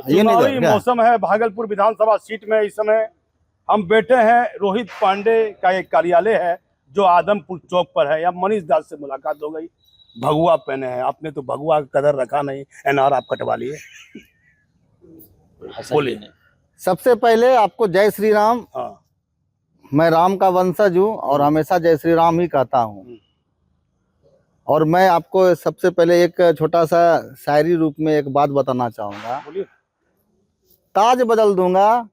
ये नहीं चुनावी क्या? मौसम है भागलपुर विधानसभा सीट में। इस समय हम बैठे हैं, रोहित पांडे का एक कार्यालय है जो आदमपुर चौक पर है। या मनीष दास से मुलाकात हो गई। भगवा पहने हैं, आपने तो भगवा का कदर रखा नहीं, एनआर आप कटवा लिए। बोलिए। सबसे पहले आपको जय श्री राम। हाँ। मैं राम का वंशज हूँ और हमेशा जय श्री राम ही कहता हूँ। और मैं आपको सबसे पहले एक छोटा सा शायरी रूप में एक बात बताना चाहूँगा। बोलिए। ताज बदल दूंगा,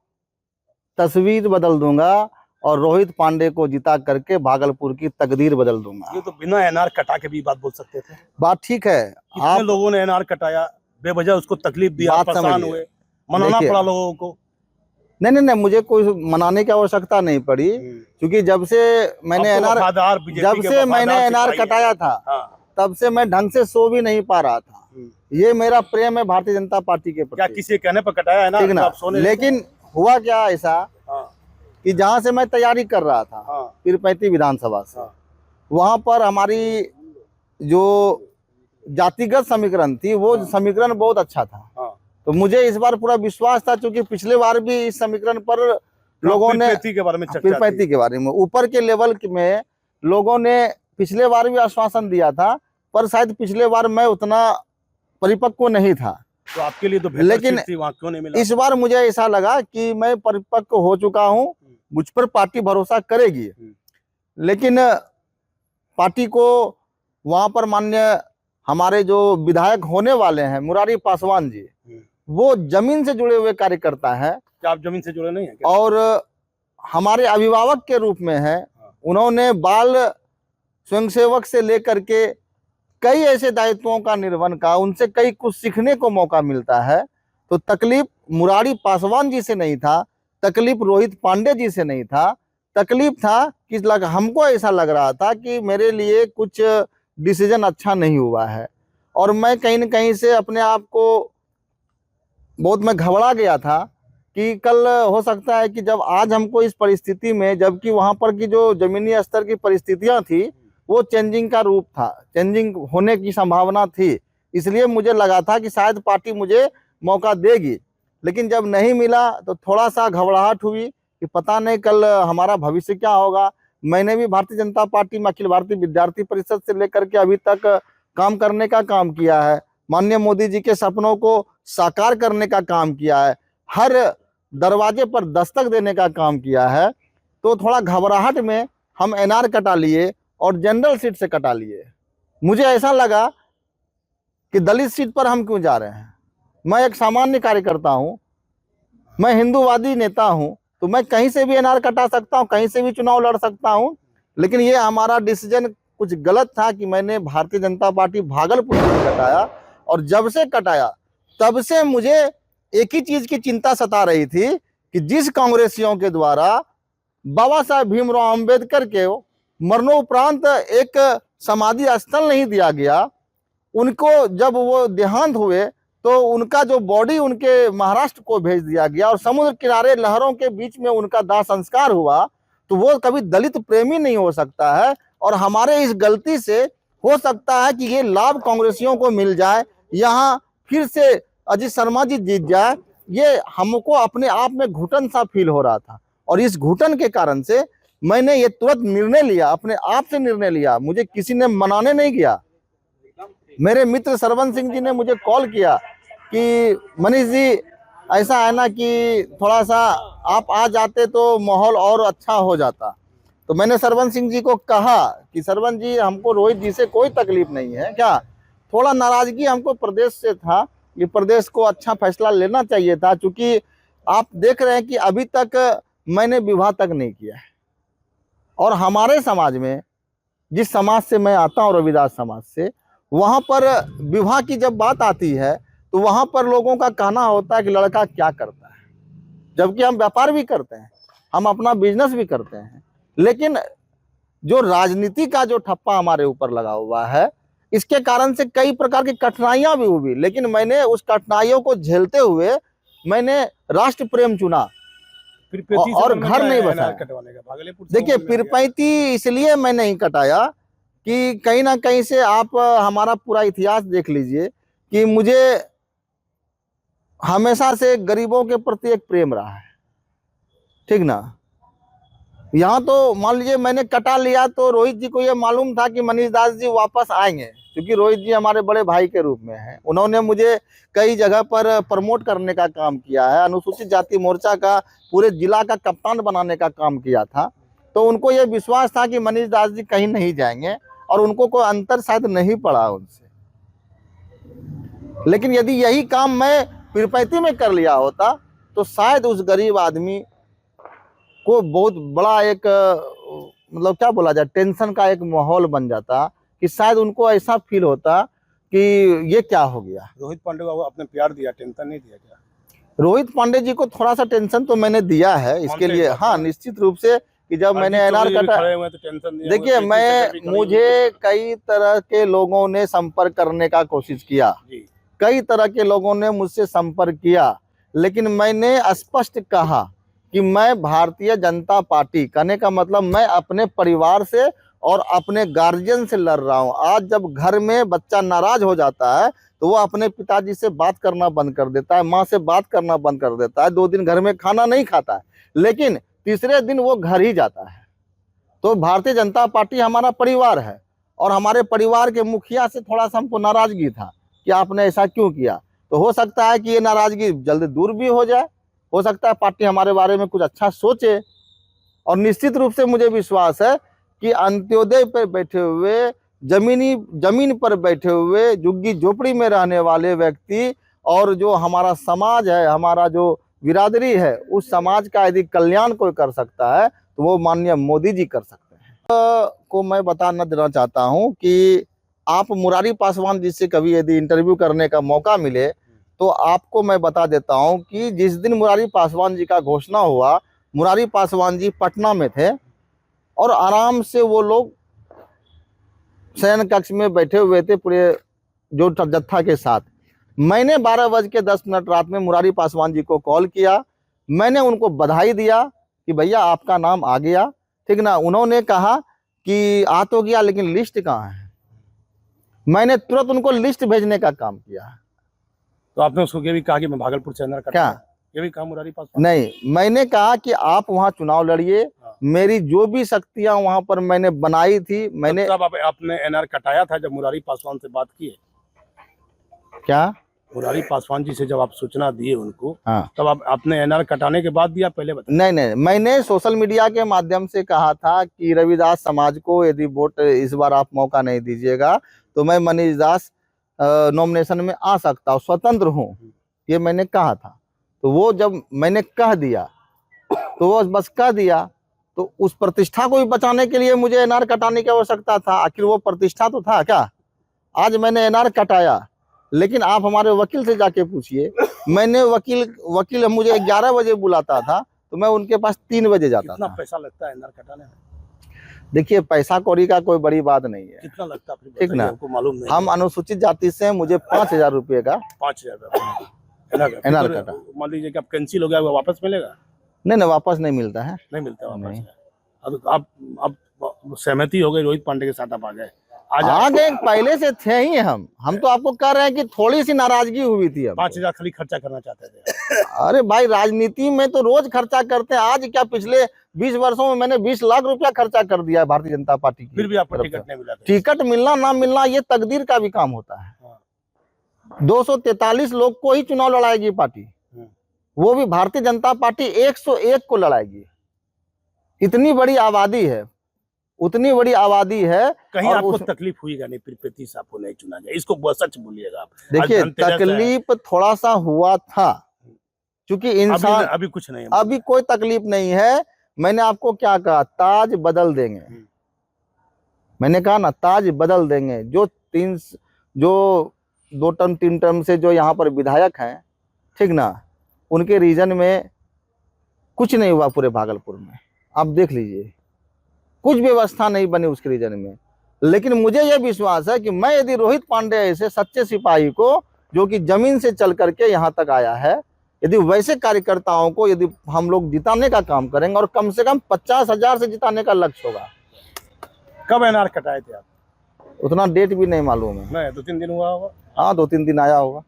तस्वीर बदल दूंगा और रोहित पांडे को जिता करके भागलपुर की तकदीर बदल दूंगा। ये तो बिना एनआर कटा के भी बात बोल सकते थे। बात ठीक है। कितने लोगों ने एनआर कटाया, बेवजह उसको तकलीफ दिया, परेशान हुए, मनाना पड़ा लोगों को। नहीं, मुझे कोई मनाने की आवश्यकता नहीं पड़ी, क्योंकि जब से मैंने एनआर कटाया था तब से मैं ढंग से सो भी नहीं पा रहा था। ये मेरा प्रेम है भारतीय जनता पार्टी के प्रति। क्या किसी कहने पर कटाया है ना? ठीक ना? लेकिन हुआ क्या ऐसा कि जहाँ से मैं तैयारी कर रहा था पीरपैंती विधानसभा से, वहां पर हमारी जो जातिगत समीकरण थी वो समीकरण बहुत अच्छा था। तो मुझे इस बार पूरा विश्वास था, क्योंकि पिछले बार भी इस समीकरण पर लोगों ने पीरपैंती के बारे में ऊपर के लेवल में लोगों ने पिछले बार भी आश्वासन दिया था, पर शायद पिछले बार मैं उतना परिपक्व नहीं था। तो आपके लिए तो लेकिन वहाँ क्यों नहीं मिला? इस बार मुझे ऐसा लगा कि मैं परिपक्व हो चुका हूं, मुझ पर पार्टी भरोसा करेगी। लेकिन पार्टी को वहां पर माननीय हमारे जो विधायक होने वाले हैं मुरारी पासवान जी, वो जमीन से जुड़े हुए कार्यकर्ता है। क्या आप जमीन से जुड़े नहीं हैं क्या? और हमारे अभिभावक के रूप में है। उन्होंने बाल स्वयंसेवक से लेकर के कई ऐसे दायित्वों का निर्वहन का, उनसे कई कुछ सीखने को मौका मिलता है। तो तकलीफ मुरारी पासवान जी से नहीं था, तकलीफ रोहित पांडे जी से नहीं था, तकलीफ था कि हमको ऐसा लग रहा था कि मेरे लिए कुछ डिसीजन अच्छा नहीं हुआ है। और मैं कहीं न कहीं से अपने आप को बहुत मैं घबरा गया था कि कल हो सकता है कि जब आज हमको इस परिस्थिति में, जबकि वहां पर की जो जमीनी स्तर की परिस्थितियां थी वो चेंजिंग का रूप था, चेंजिंग होने की संभावना थी, इसलिए मुझे लगा था कि शायद पार्टी मुझे मौका देगी। लेकिन जब नहीं मिला तो थोड़ा सा घबराहट हुई कि पता नहीं कल हमारा भविष्य क्या होगा। मैंने भी भारतीय जनता पार्टी में अखिल भारतीय विद्यार्थी परिषद से लेकर के अभी तक काम करने का काम किया है, माननीय मोदी जी के सपनों को साकार करने का काम किया है, हर दरवाजे पर दस्तक देने का काम किया है। तो थोड़ा घबराहट में हम एनआर कटा लिए और जनरल सीट से कटा लिए। मुझे ऐसा लगा कि दलित सीट पर हम क्यों जा रहे हैं। मैं एक सामान्य कार्यकर्ता हूं, मैं हिंदूवादी नेता हूं, तो मैं कहीं से भी एनआर कटा सकता हूं, कहीं से भी चुनाव लड़ सकता हूं। लेकिन ये हमारा डिसीजन कुछ गलत था कि मैंने भारतीय जनता पार्टी भागलपुर से कटाया। और जब से कटाया तब से मुझे एक ही चीज की चिंता सता रही थी कि जिस कांग्रेसियों के द्वारा बाबा साहब भीमराव अंबेडकर के मरणोपरांत एक समाधि स्थल नहीं दिया गया, उनको जब वो देहांत हुए तो उनका जो बॉडी उनके महाराष्ट्र को भेज दिया गया और समुद्र किनारे लहरों के बीच में उनका दाह संस्कार हुआ, तो वो कभी दलित प्रेमी नहीं हो सकता है। और हमारे इस गलती से हो सकता है कि ये लाभ कांग्रेसियों को मिल जाए, यहाँ फिर से अजीत शर्मा जी जीत जाए। ये हमको अपने आप में घुटन सा फील हो रहा था और इस घुटन के कारण से मैंने ये तुरंत निर्णय लिया, अपने आप से निर्णय लिया, मुझे किसी ने मनाने नहीं किया। मेरे मित्र सरवन सिंह जी ने मुझे कॉल किया कि मनीष जी ऐसा है ना कि थोड़ा सा आप आ जाते तो माहौल और अच्छा हो जाता। तो मैंने सरवन सिंह जी को कहा कि सरवन जी, हमको रोहित जी से कोई तकलीफ नहीं है, क्या थोड़ा नाराजगी हमको प्रदेश से था कि प्रदेश को अच्छा फैसला लेना चाहिए था, क्योंकि आप देख रहे हैं कि अभी तक मैंने विवाह तक नहीं किया है। और हमारे समाज में, जिस समाज से मैं आता हूँ रविदास समाज से, वहाँ पर विवाह की जब बात आती है तो वहाँ पर लोगों का कहना होता है कि लड़का क्या करता है, जबकि हम व्यापार भी करते हैं, हम अपना बिजनेस भी करते हैं। लेकिन जो राजनीति का जो ठप्पा हमारे ऊपर लगा हुआ है, इसके कारण से कई प्रकार की कठिनाइयां भी हुई, लेकिन मैंने उस कठिनाइयों को झेलते हुए मैंने राष्ट्र प्रेम चुना और घर नहीं बसाया। देखिए, पीरपैंती इसलिए मैं नहीं कटाया कि कहीं ना कहीं से आप हमारा पूरा इतिहास देख लीजिए कि मुझे हमेशा से गरीबों के प्रति एक प्रेम रहा है, ठीक ना। यहाँ तो मान लीजिए मैंने कटा लिया तो रोहित जी को ये मालूम था कि मनीष दास जी वापस आएंगे, क्योंकि रोहित जी हमारे बड़े भाई के रूप में हैं। उन्होंने मुझे कई जगह पर प्रमोट करने का काम किया है, अनुसूचित जाति मोर्चा का पूरे जिला का कप्तान बनाने का काम किया था। तो उनको ये विश्वास था कि मनीष दास जी कहीं नहीं जाएंगे, और उनको कोई अंतर शायद नहीं पड़ा उनसे। लेकिन यदि यही काम मैं पीरपैंती में कर लिया होता तो शायद उस गरीब आदमी को बहुत बड़ा एक मतलब क्या बोला जाए, टेंशन का एक माहौल बन जाता, कि शायद उनको ऐसा फील होता कि ये क्या हो गया। रोहित पांडे को आपने प्यार दिया, टेंशन नहीं दिया क्या? रोहित पांडे जी को थोड़ा सा टेंशन तो मैंने दिया है इसके लिए, हाँ निश्चित रूप से, कि जब मैंने एनआर कटा, देखिए मुझे कई तरह के लोगों ने संपर्क करने का कोशिश किया, कई तरह के लोगों ने मुझसे संपर्क किया, लेकिन मैंने स्पष्ट कहा कि मैं भारतीय जनता पार्टी, कहने का मतलब मैं अपने परिवार से और अपने गार्जियन से लड़ रहा हूं। आज जब घर में बच्चा नाराज हो जाता है तो वो अपने पिताजी से बात करना बंद कर देता है, माँ से बात करना बंद कर देता है, 2 दिन घर में खाना नहीं खाता है, लेकिन तीसरे दिन वो घर ही जाता है। तो भारतीय जनता पार्टी हमारा परिवार है, और हमारे परिवार के मुखिया से थोड़ा सा हमको नाराजगी था कि आपने ऐसा क्यों किया। तो हो सकता है कि ये नाराजगी जल्दी दूर भी हो जाए, हो सकता है पार्टी हमारे बारे में कुछ अच्छा सोचे। और निश्चित रूप से मुझे विश्वास है कि अंत्योदय पर बैठे हुए, जमीन पर बैठे हुए, झुग्गी झोपड़ी में रहने वाले व्यक्ति, और जो हमारा समाज है, हमारा जो बिरादरी है, उस समाज का यदि कल्याण कोई कर सकता है तो वो माननीय मोदी जी कर सकते हैं। को मैं बताना देना चाहता हूं कि आप मुरारी पासवान जी से कभी यदि इंटरव्यू करने का मौका मिले तो आपको मैं बता देता हूं कि जिस दिन मुरारी पासवान जी का घोषणा हुआ, मुरारी पासवान जी पटना में थे और आराम से वो लोग शयन कक्ष में बैठे हुए थे पूरे जो जत्था के साथ। मैंने 12:10 रात में मुरारी पासवान जी को कॉल किया, मैंने उनको बधाई दिया कि भैया आपका नाम आ गया, ठीक ना। उन्होंने कहा कि आ तो गया लेकिन लिस्ट कहाँ है। मैंने तुरंत उनको लिस्ट भेजने का काम किया। तो आपने उसको ये भी कहा कि मैं भागलपुर से एनआर क्या ये भी कहा मुरारी पासवान? नहीं, मैंने कहा कि आप वहां चुनाव लड़िए, मेरी जो भी शक्तियां वहां पर मैंने बनाई थी, मैंने तब आपने एनआर कटाया था जब मुरारी पासवान से बात की है? क्या मुरारी पासवान जी से जब आप सूचना दिए उनको, हाँ, तब आपने एनआर कटाने के बाद दिया, पहले बताया? नहीं, मैंने सोशल मीडिया के माध्यम से कहा था कि रविदास समाज को यदि वोट इस बार आप मौका नहीं दीजिएगा तो मैं मनीष दास नॉमिनेशन में आ सकता हूँ, स्वतंत्र हूँ, ये मैंने कहा था। तो वो जब मैंने कह दिया तो वो बस कह दिया, तो उस प्रतिष्ठा को भी बचाने के लिए मुझे एनआर कटाने की आवश्यकता था। आखिर वो प्रतिष्ठा तो था क्या। आज मैंने एनआर कटाया, लेकिन आप हमारे वकील से जाके पूछिए, मैंने वकील मुझे 11 बजे बुलाता था तो मैं उनके पास 3 बजे जाता कितना था। पैसा लगता है एनआर कटाने में? देखिए पैसा कौड़ी का कोई बड़ी बात नहीं है, कितना लगता है ठीक ना। आपको मालूम नहीं? हम अनुसूचित जाति से, मुझे 5,000 रुपये का 5,000 एनआर कटा। मान लीजिए कि आप कैंसिल हो गया, वो वापस मिलेगा? नहीं, वापस नहीं मिलता है, नहीं मिलता वापस। नहीं। अब आप सहमति हो गई, रोहित पांडे के साथ आप आ गए? आ गए, पहले से थे ही हम तो आपको कह रहे हैं कि थोड़ी सी नाराजगी हुई थी। 5,000 खाली खर्चा करना चाहते थे? अरे भाई, राजनीति में तो रोज खर्चा करते हैं। आज क्या, पिछले 20 वर्षों में मैंने 20 लाख रुपया खर्चा कर दिया है भारतीय जनता पार्टी की। फिर भी आपको टिकट नहीं मिला? टिकट मिलना ना मिलना ये तकदीर का भी काम होता है। 243 लोग को ही चुनाव लड़ाएगी पार्टी, वो भी भारतीय जनता पार्टी 101 को लड़ाएगी। इतनी बड़ी आबादी है, उतनी बड़ी आबादी है। कहीं आपको तकलीफ हुई नहीं पीरपैंती साहब को नहीं चुना जाए? इसको सच बोलिएगा आप। देखिए तकलीफ थोड़ा सा हुआ था, क्योंकि इंसान अभी कुछ नहीं, अभी कोई तकलीफ नहीं है। मैंने आपको क्या कहा, ताज बदल देंगे। मैंने कहा ना, ताज बदल देंगे। जो 2 टर्म 3 टर्म से जो यहाँ पर विधायक हैं, ठीक ना, उनके रीजन में कुछ नहीं हुआ पूरे भागलपुर में। आप देख लीजिए, कुछ व्यवस्था नहीं बनी उसके रीजन में। लेकिन मुझे यह विश्वास है कि मैं यदि रोहित पांडे ऐसे सच्चे सिपाही को, जो कि जमीन से चल करके यहाँ तक आया है, यदि वैसे कार्यकर्ताओं को यदि हम लोग जिताने का काम करेंगे, और कम से कम 50,000 से जिताने का लक्ष्य होगा। कब एनआर कटाए थे आप? उतना डेट भी नहीं मालूम है। नहीं, 2-3 दिन हुआ होगा। हाँ, 2-3 दिन आया होगा।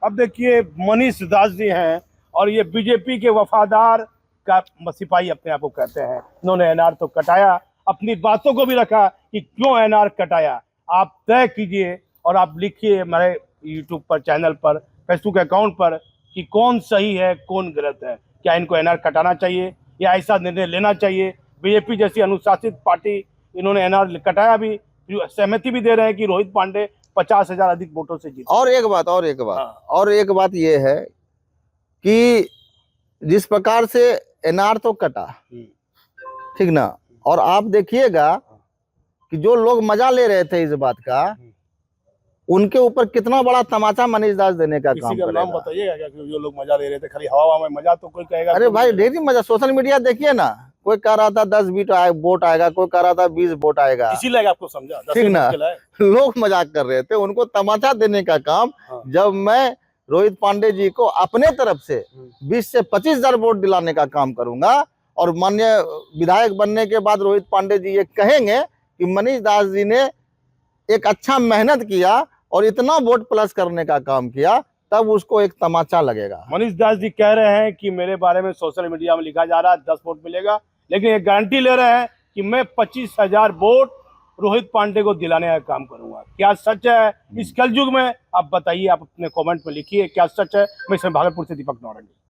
अब देखिए मनीष दास जी हैं और ये बीजेपी के वफादार का सिपाही अपने आप को कहते हैं। इन्होंने एनआर तो कटाया, अपनी बातों को भी रखा कि क्यों एनआर कटाया। आप तय कीजिए और आप लिखिए हमारे यूट्यूब पर, चैनल पर, फेसबुक अकाउंट पर कि कौन सही है कौन गलत है। क्या इनको एनआर कटाना चाहिए या ऐसा निर्णय लेना चाहिए। बीजेपी जैसी अनुशासित पार्टी, इन्होंने एनआर कटाया भी, सहमति भी दे रहे हैं कि रोहित पांडे 50,000 अधिक वोटों से जीते। और एक बात ये है कि जिस प्रकार से एनआर तो कटा, ठीक ना, और आप देखिएगा कि जो लोग मजा ले रहे थे इस बात का, उनके ऊपर कितना बड़ा तमाचा मनीष दास देने का काम करेगा। नाम बताइएगा क्या कि जो लोग मजा ले रहे थे, खाली हवा में मजा तो कोई कहेगा। अरे भाई ढेरी मजा, सोशल मीडिया देखिए ना, कोई कह रहा था 10-20 वोट आएगा, कोई कह रहा था 20 वोट आएगा, इसीलिए आपको समझा, ठीक ना। लोग मजाक कर रहे थे, उनको तमाचा देने का काम जब मैं रोहित पांडे जी को अपने तरफ से 20 से 25,000 वोट दिलाने का काम करूंगा, और माननीय विधायक बनने के बाद रोहित पांडे जी ये कहेंगे कि मनीष दास जी ने एक अच्छा मेहनत किया और इतना वोट प्लस करने का काम किया, तब उसको एक तमाचा लगेगा। मनीष दास जी कह रहे हैं कि मेरे बारे में सोशल मीडिया में लिखा जा रहा है 10 वोट मिलेगा, लेकिन ये गारंटी ले रहे हैं कि मैं 25,000 वोट रोहित पांडे को दिलाने का काम करूंगा। क्या सच है इस कलयुग में? आप बताइए, आप अपने कमेंट में लिखिए क्या सच है। मैं इसमें भागलपुर से दीपक नौरंगी।